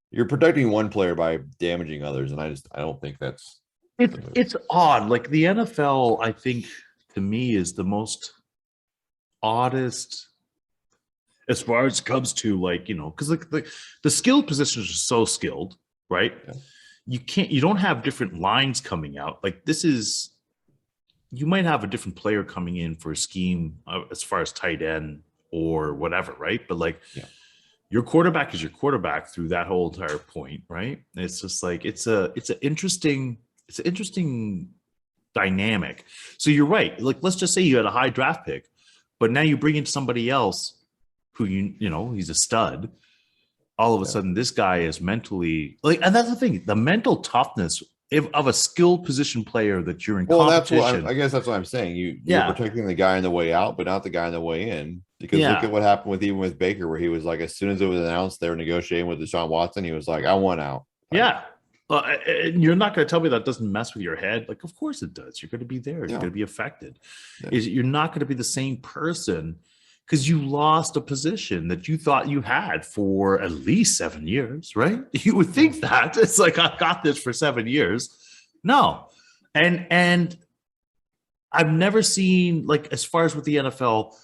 you're protecting one player by damaging others. And I don't think that's. It's odd. Like, the NFL, I think, to me, is the most oddest as far as it comes to, like, because the skilled positions are so skilled, right? Yeah. You don't have different lines coming out. Like, you might have a different player coming in for a scheme as far as tight end or whatever, right? But your quarterback is your quarterback through that whole entire point, right? And it's just like it's an interesting dynamic. So you're right. Like, let's just say you had a high draft pick, but now you bring in somebody else who he's a stud. All of a sudden, this guy is mentally and that's the thing. The mental toughness of a skilled position player that you're in well, competition. I guess that's what I'm saying. You're protecting the guy on the way out, but not the guy on the way in. Because look at what happened with Baker, where he was like, as soon as it was announced they were negotiating with Deshaun Watson, he was like, I want out. Yeah. And you're not going to tell me that doesn't mess with your head. Like, of course it does. You're going to be there. You're going to be affected. You're not going to be the same person because you lost a position that you thought you had for at least 7 years, right? You would think that. It's like, I've got this for 7 years. No. And I've never seen, like, as far as with the NFL,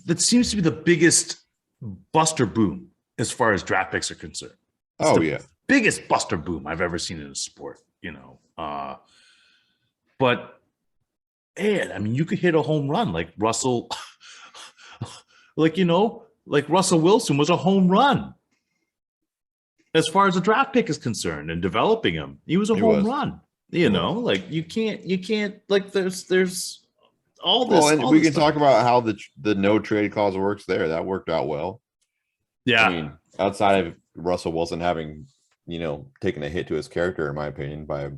that seems to be the biggest buster boom as far as draft picks are concerned. It's biggest buster boom I've ever seen in a sport, but I mean, you could hit a home run like Russell, like Russell Wilson was a home run as far as a draft pick is concerned, and developing him, he was a home run. Like you can't like there's all this. Well, and we can talk about how the no trade clause works there. That worked out well. Yeah, I mean, outside of Russell Wilson having taken a hit to his character, in my opinion, by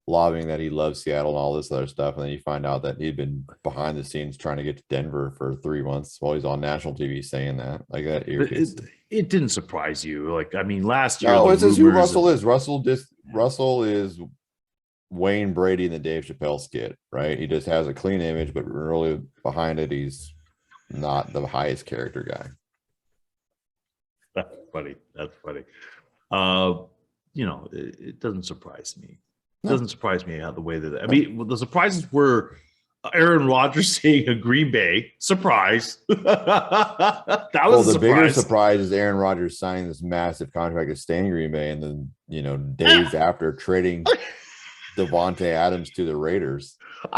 lobbying that he loves Seattle and all this other stuff, and then you find out that he'd been behind the scenes trying to get to Denver for 3 months while he's on national TV saying that. Like that irritates. It didn't surprise you. Like, I mean, last year. No, it's just who Russell is. Russell is Wayne Brady in the Dave Chappelle skit, right? He just has a clean image, but really behind it, he's not the highest character guy. That's funny. It doesn't surprise me. It doesn't surprise me how the way that, I mean, the surprises were Aaron Rodgers saying a Green Bay surprise. That was the bigger surprise is Aaron Rodgers signing this massive contract to stay in Green Bay, and then days after trading Davante Adams to the Raiders.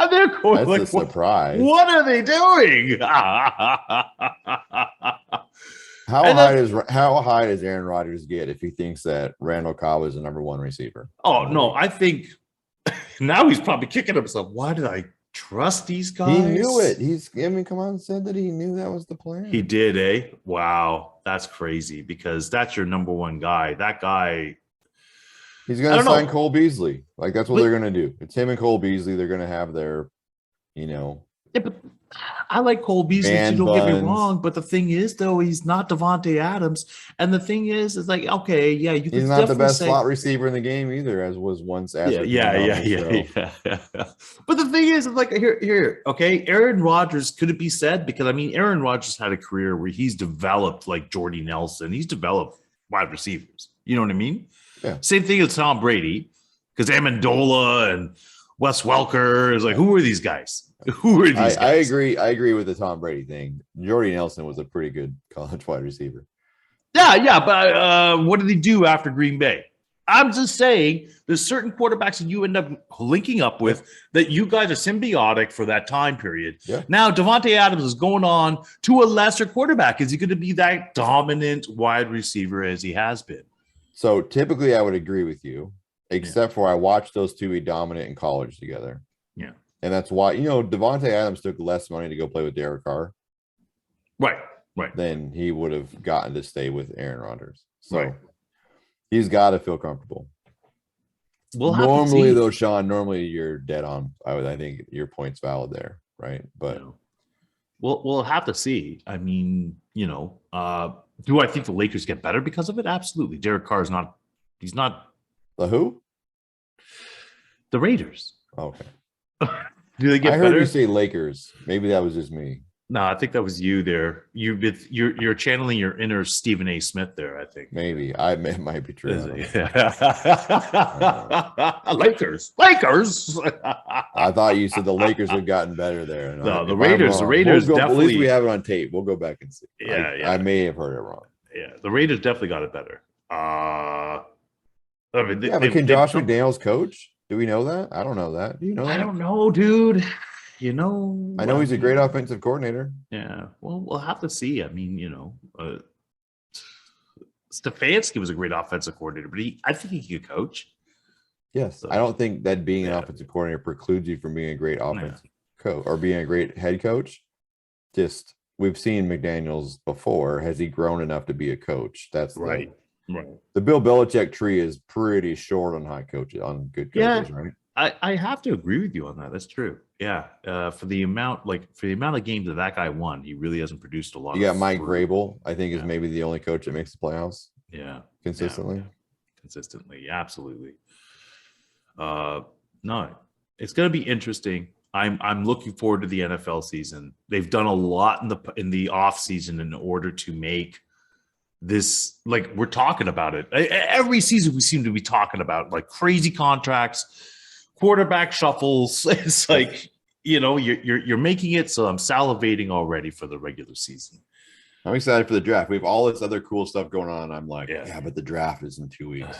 They're going, that's like, a surprise. What are they doing? How high does Aaron Rodgers get if he thinks that Randall Cobb is the number one receiver? Oh no, I think now he's probably kicking himself. Why did I trust these guys? He knew it. Come on, said that he knew that was the plan. He did, eh? Wow, that's crazy because that's your number one guy. That guy, he's going to sign Cole Beasley. Like that's what they're going to do. It's him and Cole Beasley. They're going to have their, Yeah, but I like Cole Beasley. Don't get me wrong, but the thing is, though, he's not Davante Adams, and the thing is like, okay, yeah, he's not the best slot receiver in the game either, as was once. Yeah. But the thing is, like, here, okay, Aaron Rodgers, could it be said? Because I mean, Aaron Rodgers had a career where he's developed like Jordy Nelson. He's developed wide receivers. You know what I mean? Yeah. Same thing as Tom Brady, because Amendola and Wes Welker is like, who are these guys? Who are these guys? I agree with the Tom Brady thing. Jordy Nelson was a pretty good college wide receiver. Yeah, but what did he do after Green Bay? I'm just saying there's certain quarterbacks that you end up linking up with that you guys are symbiotic for that time period. Yeah. Now, Davante Adams is going on to a lesser quarterback. Is he going to be that dominant wide receiver as he has been? So typically I would agree with you, except for I watched those two be dominant in college together. Yeah. And that's why, Davante Adams took less money to go play with Derek Carr. Right. Then he would have gotten to stay with Aaron Rodgers. So he's got to feel comfortable. Normally, though, Sean, you're dead on. I think your point's valid there, right? But we'll have to see. I mean, do I think the Lakers get better because of it? Absolutely. Derek Carr is not. He's not. The who? The Raiders. Okay. Do they get better? I heard you say Lakers. Maybe that was just me. No, I think that was you there. You're channeling your inner Stephen A. Smith there, I think. Maybe. It might be true. Lakers. I thought you said the Lakers had gotten better there. No, the Raiders definitely. At least we have it on tape. We'll go back and see. Yeah. I may have heard it wrong. Yeah, the Raiders definitely got it better. But can Josh McDaniels coach? Do we know that? I don't know that. Do you know that? I don't know, dude. I know he's a great offensive coordinator. Yeah. Well, we'll have to see. I mean, Stefanski was a great offensive coordinator, but I think he could coach. Yes. So, I don't think that being an offensive coordinator precludes you from being a great offensive coach or being a great head coach. Just we've seen McDaniels before. Has he grown enough to be a coach? That's right. Right. The Bill Belichick tree is pretty short on high coaches, on good coaches, right? I have to agree with you on that. That's true. Yeah. For the amount of games that guy won, he really hasn't produced a lot. You got Mike Vrabel, I think, is maybe the only coach that makes the playoffs. Yeah. Consistently. Consistently. Absolutely. No, it's going to be interesting. I'm looking forward to the NFL season. They've done a lot in the off season in order to make this, like, we're talking about it every season. We seem to be talking about like crazy contracts, quarterback shuffles. It's like, you're making it. So I'm salivating already for the regular season. I'm excited for the draft. We have all this other cool stuff going on. I'm like, yeah, but the draft is in 2 weeks.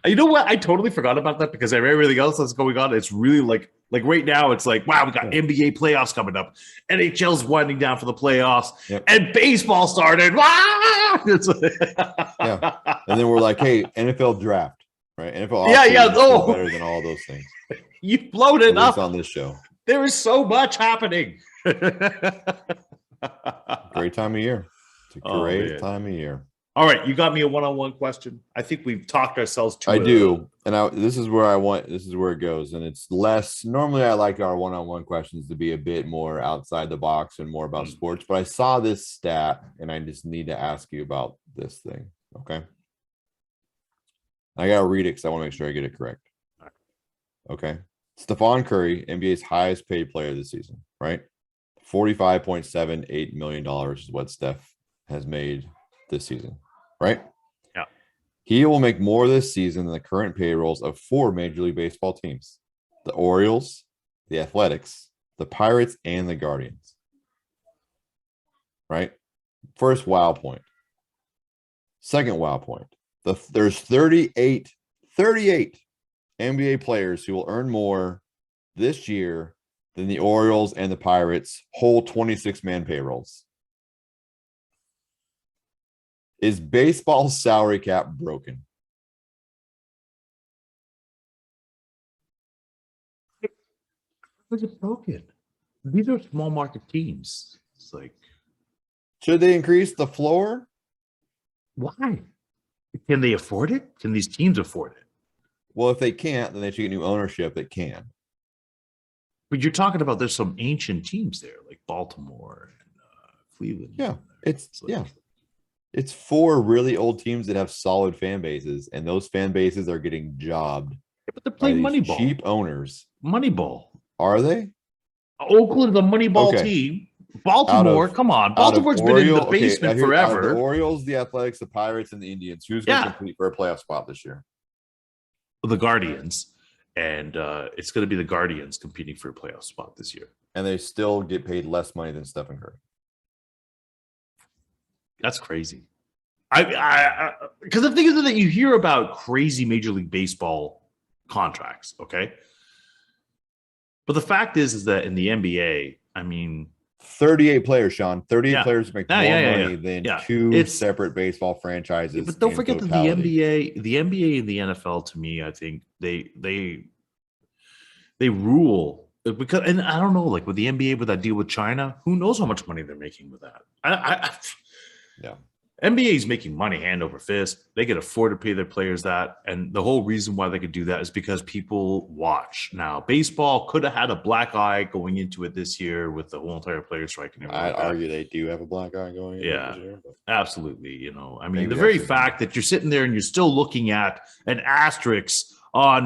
You know what? I totally forgot about that because I have everything else that's going on. It's really like right now, it's like, wow, we got NBA playoffs coming up. NHL's winding down for the playoffs, and baseball started. Yeah. And then we're like, hey, NFL draft, right? NFL is better than all those things. You've blown it up on this show. There is so much happening. Great time of year. It's a great time of year. All right, you got me a one-on-one question. I think we've talked ourselves to. I do, and this is where it goes, and it's less. Normally, I like our one-on-one questions to be a bit more outside the box and more about sports. But I saw this stat, and I just need to ask you about this thing. Okay, I gotta read it because I want to make sure I get it correct. Okay, Stephon Curry, NBA's highest paid player this season, right? $45.78 million is what Steph has made this season, right? Yeah. He will make more this season than the current payrolls of 4 Major League Baseball teams: the Orioles, the Athletics, the Pirates, and the Guardians. Right? First wow point. Second wow point. There's 38 NBA players who will earn more this year than the Orioles and the Pirates' whole 26-man payrolls. Is baseball's salary cap broken? Is it broken? These are small market teams. It's like, should they increase the floor? Why? Can they afford it? Can these teams afford it? Well, if they can't, then they should get new ownership that can. But you're talking about there's some ancient teams there, like Baltimore and Cleveland. Yeah, it's 4 really old teams that have solid fan bases, and those fan bases are getting jobbed. Yeah, but they're playing Moneyball. Cheap owners. Moneyball. Are they? Oakland's a Moneyball team. Baltimore, come on. Baltimore's been in the basement forever. The Orioles, the Athletics, the Pirates, and the Indians. Who's going to compete for a playoff spot this year? The Guardians. And it's going to be the Guardians competing for a playoff spot this year. And they still get paid less money than Stephen Curry. That's crazy. Because the thing is that you hear about crazy Major League Baseball contracts, okay? But the fact is that in the NBA, I mean, 38 players, Sean. 38 players make more money than 2 separate baseball franchises. But don't forget that the NBA and the NFL, to me, I think they rule, because, and I don't know, like with the NBA, with that deal with China, who knows how much money they're making with that? NBA is making money hand over fist. They can afford to pay their players that. And the whole reason why they could do that is because people watch. Now, baseball could have had a black eye going into it this year with the whole entire player strike. And I'd argue they do have a black eye going into it this year. Absolutely. I mean, the very fact that you're sitting there and you're still looking at an asterisk on,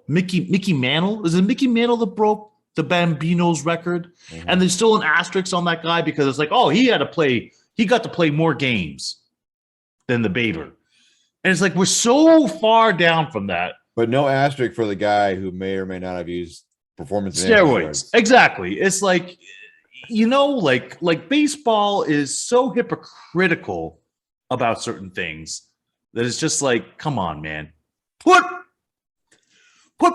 Mickey Mantle? Is it Mickey Mantle that broke the Bambino's record? Mm-hmm. And there's still an asterisk on that guy because it's like, oh, he got to play more games than the Baber. And it's like, we're so far down from that. But no asterisk for the guy who may or may not have used performance steroids. Exactly. It's like, like baseball is so hypocritical about certain things that it's just like, come on, man. Put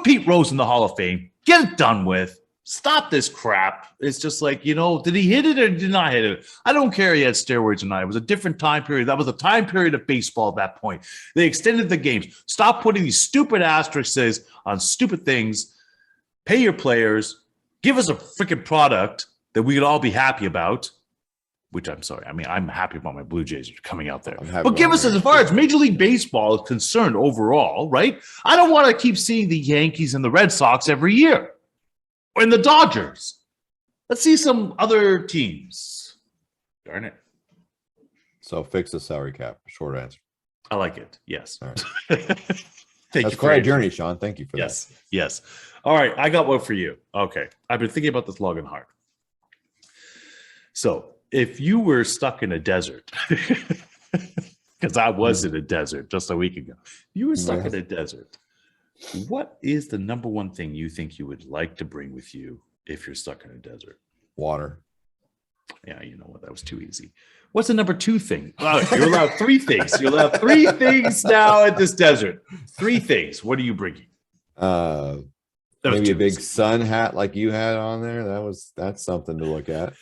Pete Rose in the Hall of Fame. Get it done with. Stop this crap. It's just like, did he hit it or did not hit it? I don't care he had steroids or not. It was a different time period. That was a time period of baseball at that point. They extended the games. Stop putting these stupid asterisks on stupid things. Pay your players. Give us a freaking product that we could all be happy about. which I'm sorry. I mean, I'm happy about my Blue Jays coming out there. But give us, as far as Major League Baseball is concerned overall, right? I don't want to keep seeing the Yankees and the Red Sox every year. Or in the Dodgers. Let's see some other teams. Darn it. So fix the salary cap. Short answer. I like it. Yes. All right. That's quite a journey, Sean. Thank you for that. Yes. All right. I got one for you. Okay. I've been thinking about this long and hard. So if you were stuck in a desert, because I was in a desert just a week ago, if you were stuck in a desert, what is the number one thing you think you would like to bring with you if you're stuck in a desert? Water. Yeah, you know what? That was too easy. What's the number two thing? You're allowed three things. You'll have three things now at this desert. Three things. What are you bringing? Maybe a big sun hat like you had on there. That's something to look at.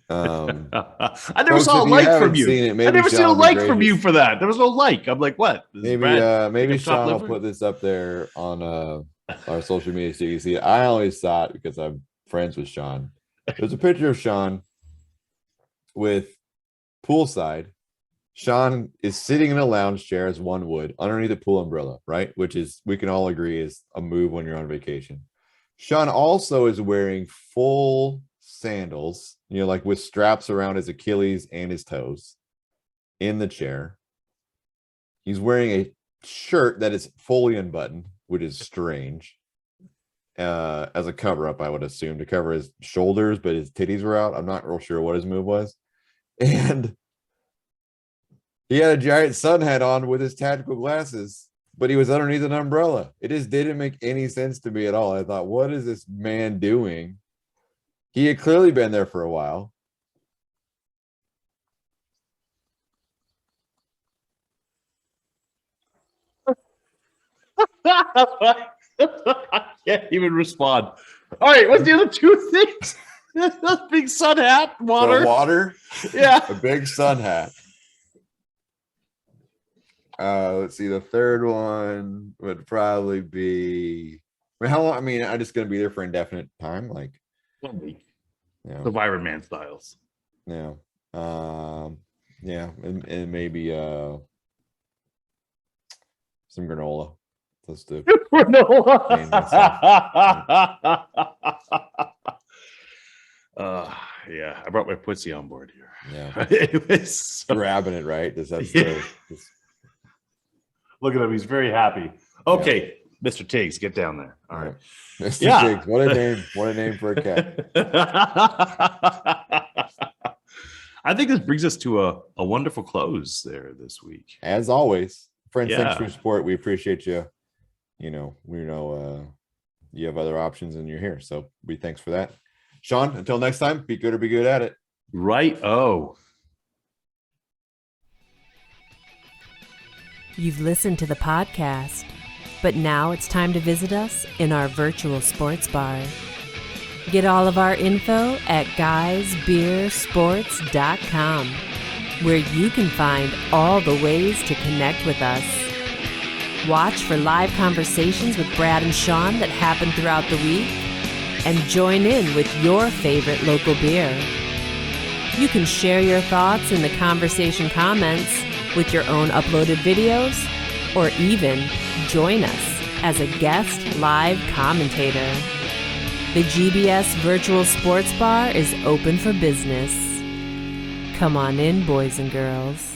I never saw a like from you. I never seen a like from you for that. There was no like. I'm like, what? Maybe Sean will put this up there on our social media so you can see it. I always saw it because I'm friends with Sean. There's a picture of Sean with poolside. Sean is sitting in a lounge chair, as one would, underneath a pool umbrella, right? Which is, we can all agree, is a move when you're on vacation. Sean also is wearing full sandals, like with straps around his Achilles and his toes in the chair. He's wearing a shirt that is fully unbuttoned, which is strange. As a cover-up, I would assume, to cover his shoulders, but his titties were out. I'm not real sure what his move was. And he had a giant sun hat on with his tactical glasses, but he was underneath an umbrella. It just didn't make any sense to me at all. I thought, what is this man doing? He had clearly been there for a while. I can't even respond. All right, what's the other two things? Big sun hat, water. Water? Yeah. A big sun hat. Let's see. The third one would probably be. How long? I mean, I'm just going to be there for indefinite time, like 1 week. Yeah. Survivor Man styles. Yeah. Yeah, and maybe some granola. Let's do granola. Yeah, I brought my pussy on board here. Yeah, anyways, grabbing it right. Just look at him; he's very happy. Okay, yeah. Mr. Tiggs, get down there. All right, Mr. Tiggs. What a name! What a name for a cat. I think this brings us to a wonderful close there this week. As always, friends, thanks for your support. We appreciate you. We know you have other options and you're here. So thanks for that. Sean, until next time, be good or be good at it. Right. Oh. You've listened to the podcast, but now it's time to visit us in our virtual sports bar. Get all of our info at guysbeersports.com, where you can find all the ways to connect with us. Watch for live conversations with Brad and Sean that happen throughout the week, and join in with your favorite local beer. You can share your thoughts in the conversation comments with your own uploaded videos, or even join us as a guest live commentator. The GBS Virtual Sports Bar is open for business. Come on in, boys and girls.